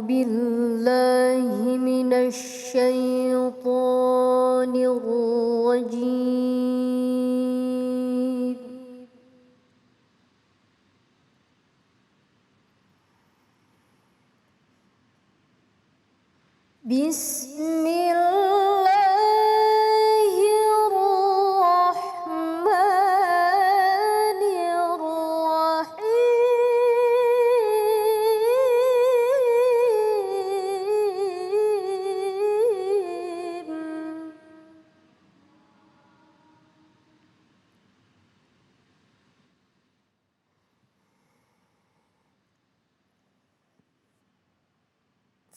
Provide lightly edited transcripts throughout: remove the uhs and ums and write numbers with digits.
بالله من الشيطان الرجيم. بسم الله الرحمن الرحيم.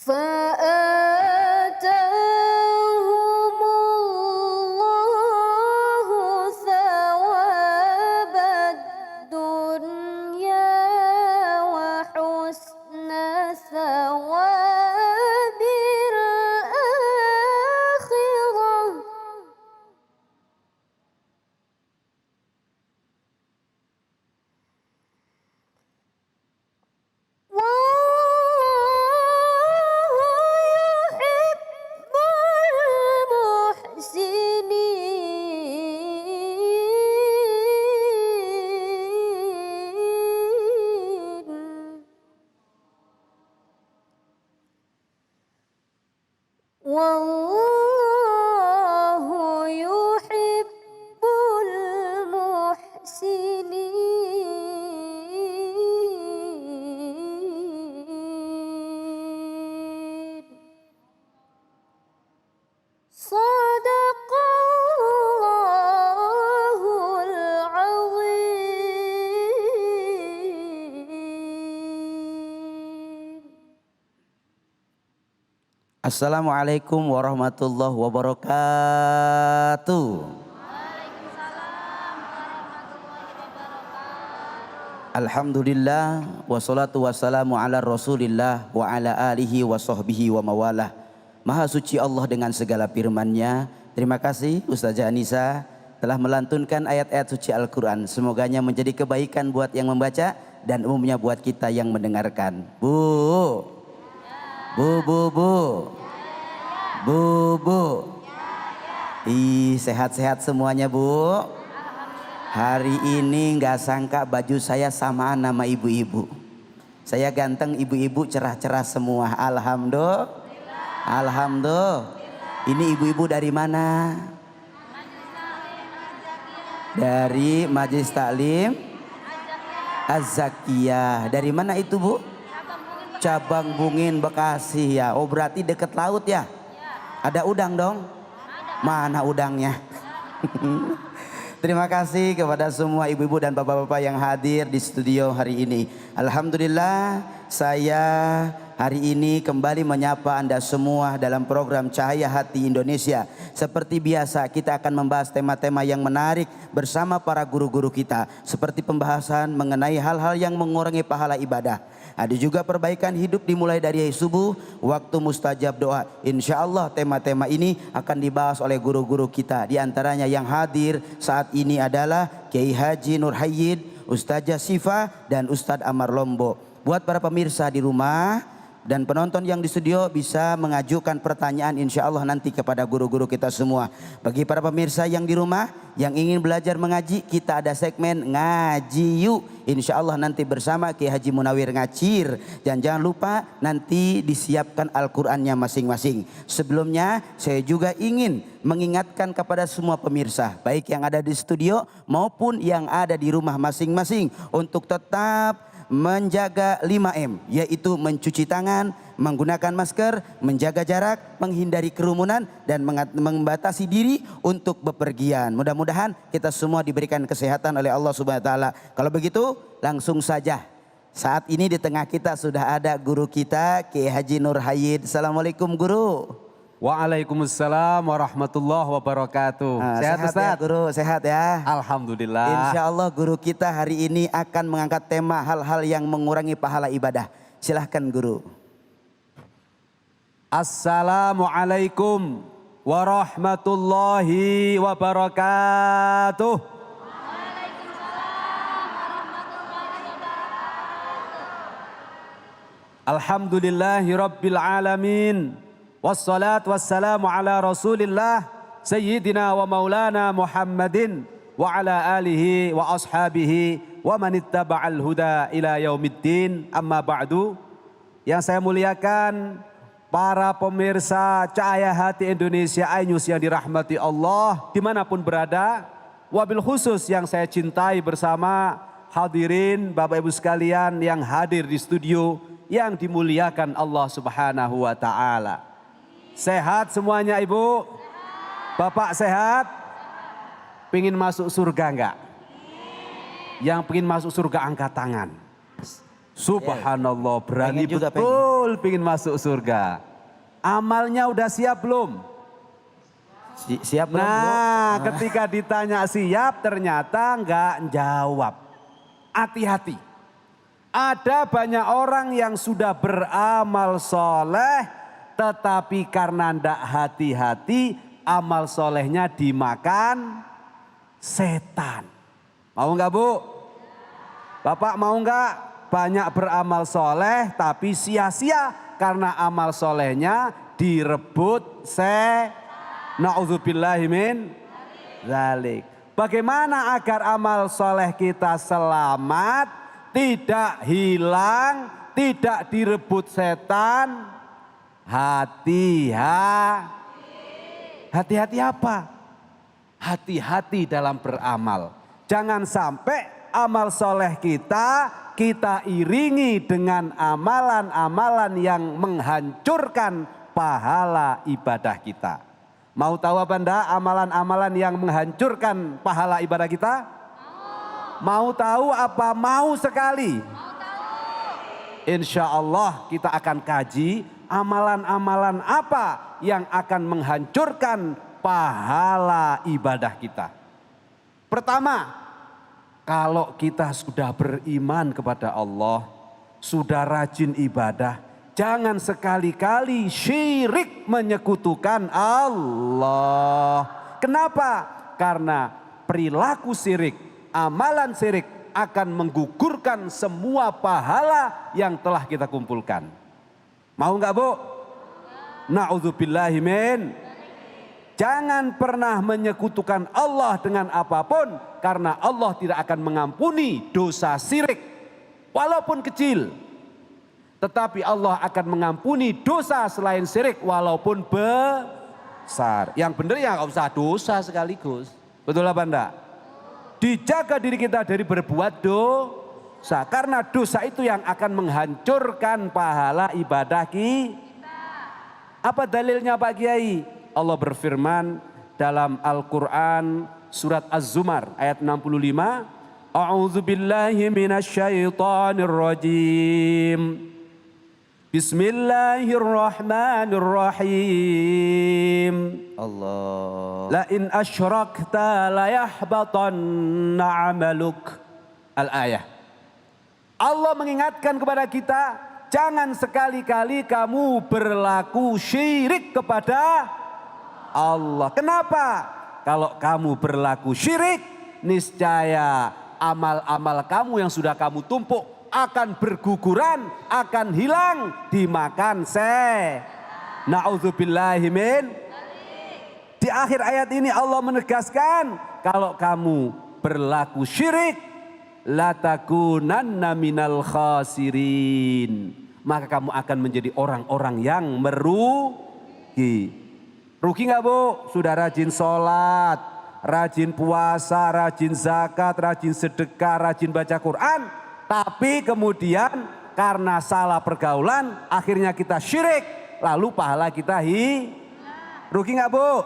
فآتاهم الله ثواب الدنيا وحسن ثواب الآخرة. والله يحب المحسنين. صدق الله العظيم. Assalamualaikum warahmatullahi wabarakatuh. Alhamdulillah wassalatu wassalamu ala rasulillah wa ala alihi wa sahbihi wa mawalah. Maha suci Allah dengan segala firman-Nya. Terima kasih Ustazah Anissa telah melantunkan ayat-ayat suci Al-Quran. Semoganya menjadi kebaikan buat yang membaca dan umumnya buat kita yang mendengarkan. Bu, bu, bu, bu, bu, bu. Ih, sehat-sehat semuanya, Bu. Hari ini nggak sangka baju saya samaan nama ibu-ibu. Saya ganteng, ibu-ibu cerah-cerah semua. Alhamdulillah. Alhamdulillah. Ini ibu-ibu dari mana? Dari Majelis Taklim Az-Zakiyah. Dari mana itu, Bu? Cabang Bungin, Bekasi ya. Oh, berarti deket laut ya? Ada udang dong? Mana udangnya? Terima kasih kepada semua ibu-ibu dan bapak-bapak yang hadir di studio hari ini. Alhamdulillah, saya hari ini kembali menyapa Anda semua dalam program Cahaya Hati Indonesia. Seperti biasa kita akan membahas tema-tema yang menarik bersama para guru-guru kita. Seperti pembahasan mengenai hal-hal yang mengurangi pahala ibadah. Ada juga perbaikan hidup dimulai dari subuh, waktu mustajab doa. Insya Allah tema-tema ini akan dibahas oleh guru-guru kita. Di antaranya yang hadir saat ini adalah Kiai Haji Nur Hayyid, Ustazah Sifa, dan Ustadz Amar Lombo. Buat para pemirsa di rumah dan penonton yang di studio bisa mengajukan pertanyaan insya Allah nanti kepada guru-guru kita semua. Bagi para pemirsa yang di rumah yang ingin belajar mengaji, kita ada segmen ngaji yuk. Insya Allah nanti bersama Kiai Haji Munawir Ngacir. Dan jangan lupa nanti disiapkan Al-Qur'annya masing-masing. Sebelumnya saya juga ingin mengingatkan kepada semua pemirsa, baik yang ada di studio maupun yang ada di rumah masing-masing, untuk tetap menjaga 5M, yaitu mencuci tangan, menggunakan masker, menjaga jarak, menghindari kerumunan, dan membatasi diri untuk bepergian. Mudah-mudahan kita semua diberikan kesehatan oleh Allah Subhanahu wa taala. Kalau begitu, langsung saja. Saat ini di tengah kita sudah ada guru kita, Kiai Haji Nur Hayyid. Assalamualaikum guru. Waalaikumsalam warahmatullahi wabarakatuh. Sehat Ustaz? Ya, guru, sehat ya. Alhamdulillah. Insya Allah guru kita hari ini akan mengangkat tema hal-hal yang mengurangi pahala ibadah. Silahkan guru. Assalamualaikum warahmatullahi wabarakatuh. Alhamdulillahi Rabbil Alamin. Wassalatu wassalamu ala Rasulillah Sayyidina wa maulana Muhammadin wa ala alihi wa ashabihi wa manittaba'al huda ila yaumiddin. Amma ba'du. Yang saya muliakan para pemirsa Cahaya Hati Indonesia iNews yang dirahmati Allah dimanapun berada. Wabil khusus yang saya cintai bersama hadirin Bapak Ibu sekalian yang hadir di studio yang dimuliakan Allah Subhanahu wa Ta'ala. Sehat semuanya Ibu? Bapak sehat? Pingin masuk surga enggak? Yang pingin masuk surga angkat tangan. Subhanallah, berani Pengen juga, betul pingin masuk surga. Amalnya udah siap belum? Siap belum, Bu? Nah, ketika ditanya siap ternyata enggak jawab. Hati-hati. Ada banyak orang yang sudah beramal soleh, tetapi karena tidak hati-hati, amal solehnya dimakan setan. Mau nggak Bu? Bapak mau nggak banyak beramal soleh, tapi sia-sia karena amal solehnya direbut na'udzubillahi min dzalik. Bagaimana agar amal soleh kita selamat, tidak hilang, tidak direbut setan? Hati-hati apa? Hati-hati dalam beramal. Jangan sampai amal soleh kita iringi dengan amalan-amalan yang menghancurkan pahala ibadah kita. Mau tahu apa enggak amalan-amalan yang menghancurkan pahala ibadah kita? Mau tahu apa? Mau sekali? Insya Allah kita akan kaji amalan-amalan apa yang akan menghancurkan pahala ibadah kita. Pertama, kalau kita sudah beriman kepada Allah, sudah rajin ibadah, jangan sekali-kali syirik menyekutukan Allah. Kenapa? Karena perilaku syirik, amalan syirik akan menggugurkan semua pahala yang telah kita kumpulkan. Mau nggak Bu? Na'udzubillahi min. Jangan pernah menyekutukan Allah dengan apapun, karena Allah tidak akan mengampuni dosa syirik walaupun kecil. Tetapi Allah akan mengampuni dosa selain syirik walaupun besar. Yang benar ya nggak usah dosa sekaligus. Betul apa enggak? Dijaga diri kita dari berbuat dosa. Karena dosa itu yang akan menghancurkan pahala ibadah kita. Apa dalilnya Pak Kiai? Allah berfirman dalam Al-Quran surat Az-Zumar ayat 65. A'udzu billahi minasyaitonir rajim. Bismillahirrahmanirrahim. Allah. La in asyrakta la yahbatanna 'amaluk. Al-ayah. Allah mengingatkan kepada kita, jangan sekali-kali kamu berlaku syirik kepada Allah. Kenapa? Kalau kamu berlaku syirik, niscaya amal-amal kamu yang sudah kamu tumpuk akan berguguran, akan hilang, dimakan na'udzubillahi min. Di akhir ayat ini Allah menegaskan, kalau kamu berlaku syirik, la takunanna minal khasirin, maka kamu akan menjadi orang-orang yang merugi. Rugi nggak Bu? Sudah rajin sholat, rajin puasa, rajin zakat, rajin sedekah, rajin baca Quran, tapi kemudian karena salah pergaulan akhirnya kita syirik, lalu pahala kita rugi nggak Bu?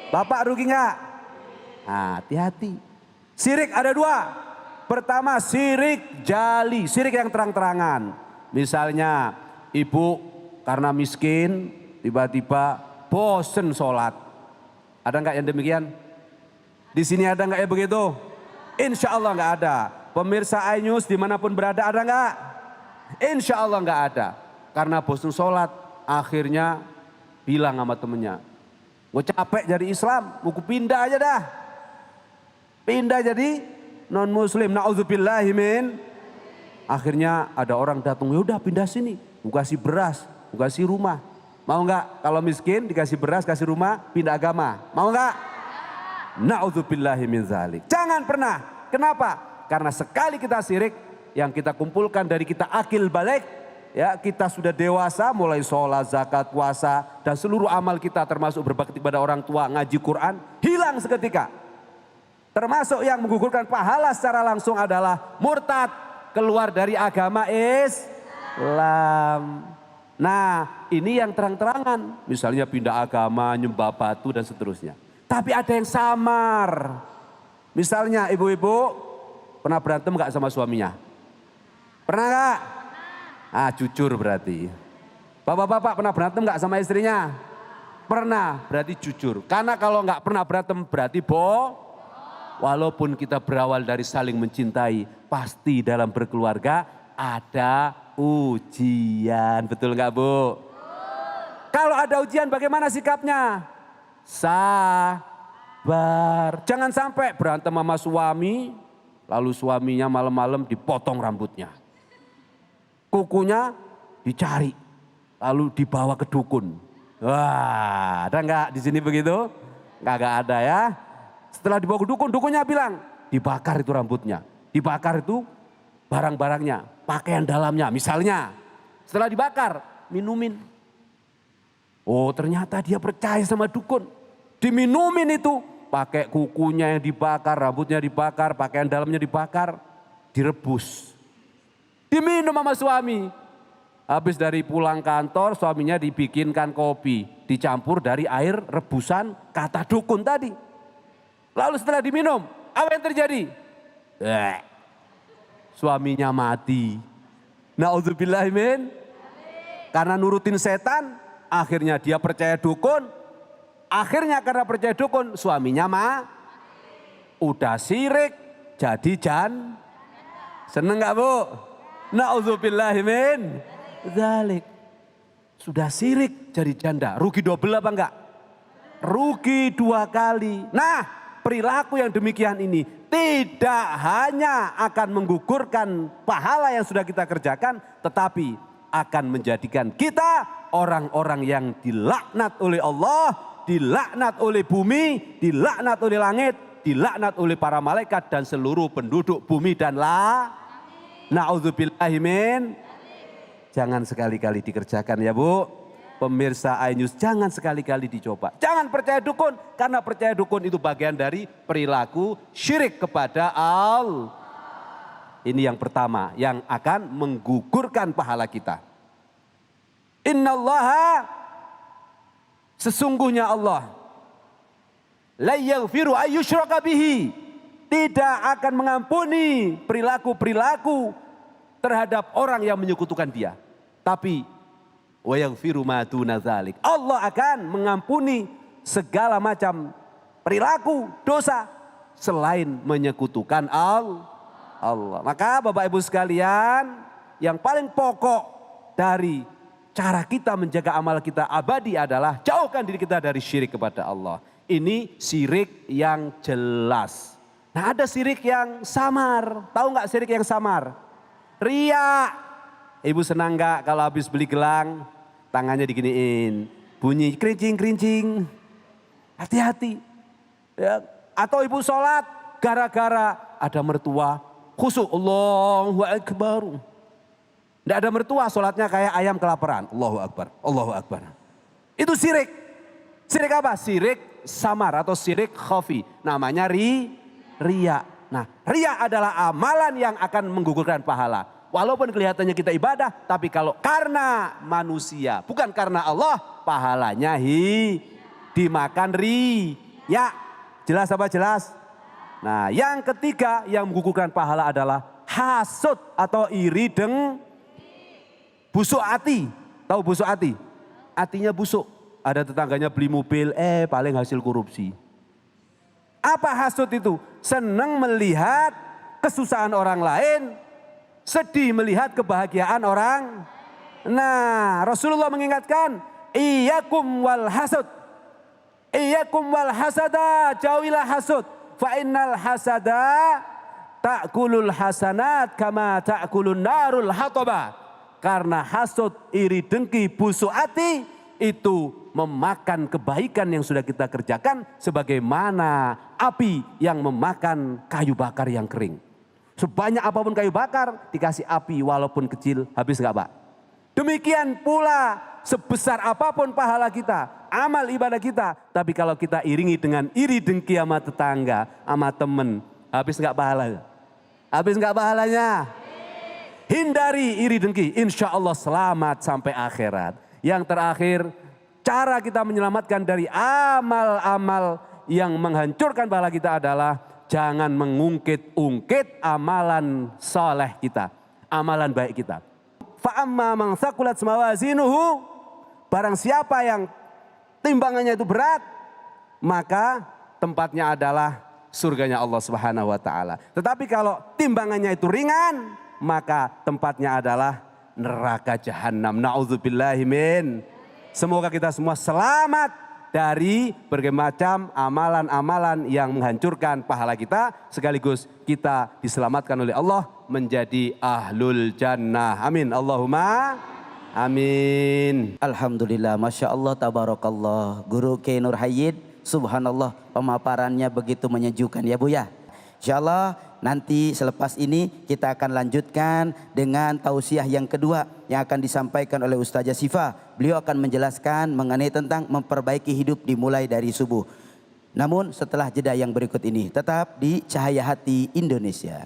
Bapak rugi nggak? Nah, hati-hati. Syirik ada dua. Pertama syirik jali, syirik yang terang-terangan. Misalnya ibu karena miskin tiba-tiba bosen sholat. Ada nggak yang demikian? Di sini ada nggak ya begitu? Insya Allah nggak ada. Pemirsa iNews dimanapun berada ada nggak? Insya Allah nggak ada. Karena bosen sholat akhirnya bilang sama temennya, gue capek jadi Islam, mau pindah aja dah. Pindah jadi non muslim, na'udzubillahi min. Akhirnya ada orang datang, ya udah pindah sini. kasih beras, kasih rumah. Mau nggak? Kalau miskin dikasih beras, kasih rumah, pindah agama. Mau nggak? Na'udzubillahi min dzalik. Jangan pernah. Kenapa? Karena sekali kita syirik, yang kita kumpulkan dari kita akil balik, ya kita sudah dewasa, mulai sholat, zakat, puasa, dan seluruh amal kita termasuk berbakti pada orang tua, ngaji Quran, hilang seketika. Termasuk yang menggugurkan pahala secara langsung adalah murtad, keluar dari agama Islam. Nah ini yang terang-terangan, misalnya pindah agama, nyembah batu dan seterusnya. Tapi ada yang samar. Misalnya ibu-ibu pernah berantem gak sama suaminya? Pernah gak? Ah jujur berarti. Bapak-bapak pernah berantem gak sama istrinya? Pernah, berarti jujur. Karena kalau gak pernah berantem berarti walaupun kita berawal dari saling mencintai, pasti dalam berkeluarga ada ujian. Betul nggak Bu? Kalau ada ujian bagaimana sikapnya? Sabar. Jangan sampai berantem sama suami, lalu suaminya malam-malam dipotong rambutnya. Kukunya dicari, lalu dibawa ke dukun. Wah, ada nggak di sini begitu? Nggak ada ya. Setelah dibawa ke dukun, dukunnya bilang, dibakar itu rambutnya, dibakar itu barang-barangnya, pakaian dalamnya misalnya. Setelah dibakar, minumin. Oh ternyata dia percaya sama dukun. Diminumin itu, pakai kukunya yang dibakar, rambutnya dibakar, pakaian dalamnya dibakar, direbus. Diminum sama suami. Habis dari pulang kantor, suaminya dibikinkan kopi, dicampur dari air rebusan kata dukun tadi. Lalu setelah diminum, apa yang terjadi? Suaminya mati. Na'udzubillahi min. Karena nurutin setan, akhirnya dia percaya dukun. Akhirnya karena percaya dukun, suaminya udah sirik, jadi seneng gak Bu? Na'udzubillahi min dzalik. Sudah sirik jadi janda, rugi double apa enggak? Rugi 2 kali. Nah, perilaku yang demikian ini tidak hanya akan menggugurkan pahala yang sudah kita kerjakan, tetapi akan menjadikan kita orang-orang yang dilaknat oleh Allah, dilaknat oleh bumi, dilaknat oleh langit, dilaknat oleh para malaikat dan seluruh penduduk bumi dan na'udzubillahi min. Jangan sekali-kali dikerjakan ya Bu. Pemirsa iNews, jangan sekali-kali dicoba. Jangan percaya dukun, karena percaya dukun itu bagian dari perilaku syirik kepada Allah. Ini yang pertama, yang akan menggugurkan pahala kita. Innallaha, sesungguhnya Allah, la yaghfiru ayyushraka bihi, tidak akan mengampuni perilaku-perilaku terhadap orang yang menyekutukan Dia. Tapi wa yaghfiru ma duna dzalik, Allah akan mengampuni segala macam perilaku dosa selain menyekutukan Allah. Maka Bapak Ibu sekalian, yang paling pokok dari cara kita menjaga amal kita abadi adalah jauhkan diri kita dari syirik kepada Allah. Ini syirik yang jelas. Nah ada syirik yang samar. Tahu nggak syirik yang samar? Riya. Ibu senang nggak kalau habis beli gelang tangannya diginiin, bunyi kerincing-kerincing, hati-hati. Ya. Atau ibu sholat gara-gara ada mertua, khusyuk, Allahu Akbar. Tidak ada mertua, sholatnya kayak ayam kelaparan, Allahu Akbar, Allahu Akbar. Itu syirik. Syirik apa? Syirik samar atau syirik khafi. Namanya riya. Nah riya adalah amalan yang akan menggugurkan pahala. Walaupun kelihatannya kita ibadah, tapi kalau karena manusia, bukan karena Allah, pahalanya dimakan riya. Jelas apa jelas? Nah yang ketiga yang menggugurkan pahala adalah hasud atau iri busuk hati. Tahu busuk hati? Hatinya busuk. Ada tetangganya beli mobil, paling hasil korupsi. Apa hasud itu? Senang melihat kesusahan orang lain, sedih melihat kebahagiaan orang. Nah Rasulullah mengingatkan, iyyakum wal hasud. Iyyakum wal hasada, jauhilah hasud. Fa innal hasada ta'kulul hasanat kama ta'kulun narul hataba. Karena hasud, iri, dengki, busuk hati itu memakan kebaikan yang sudah kita kerjakan sebagaimana api yang memakan kayu bakar yang kering. Sebanyak apapun kayu bakar dikasih api walaupun kecil, habis nggak Pak? Demikian pula sebesar apapun pahala kita, amal ibadah kita, tapi kalau kita iringi dengan iri dengki sama tetangga, sama temen, habis nggak pahala? Habis nggak pahalanya? Hindari iri dengki, insya Allah selamat sampai akhirat. Yang terakhir, cara kita menyelamatkan dari amal-amal yang menghancurkan pahala kita adalah jangan mengungkit-ungkit amalan soleh kita, amalan baik kita. Fa'amma man thaqulat mawazinuhu, barang siapa yang timbangannya itu berat, maka tempatnya adalah surganya Allah Subhanahu wa taala. Tetapi kalau timbangannya itu ringan, maka tempatnya adalah neraka jahanam. Nauzubillahi min. Semoga kita semua selamat dari berbagai macam amalan-amalan yang menghancurkan pahala kita, sekaligus kita diselamatkan oleh Allah menjadi ahlul jannah. Amin. Allahumma amin. Alhamdulillah, Masya Allah, tabarakallah. Guru Kiai Nur Hayyid, subhanallah, pemaparannya begitu menyejukkan ya Bu ya. Insya Allah nanti selepas ini kita akan lanjutkan dengan tausiah yang kedua yang akan disampaikan oleh Ustazah Syifa. Beliau akan menjelaskan mengenai tentang memperbaiki hidup dimulai dari subuh. Namun setelah jeda yang berikut ini, tetap di Cahaya Hati Indonesia.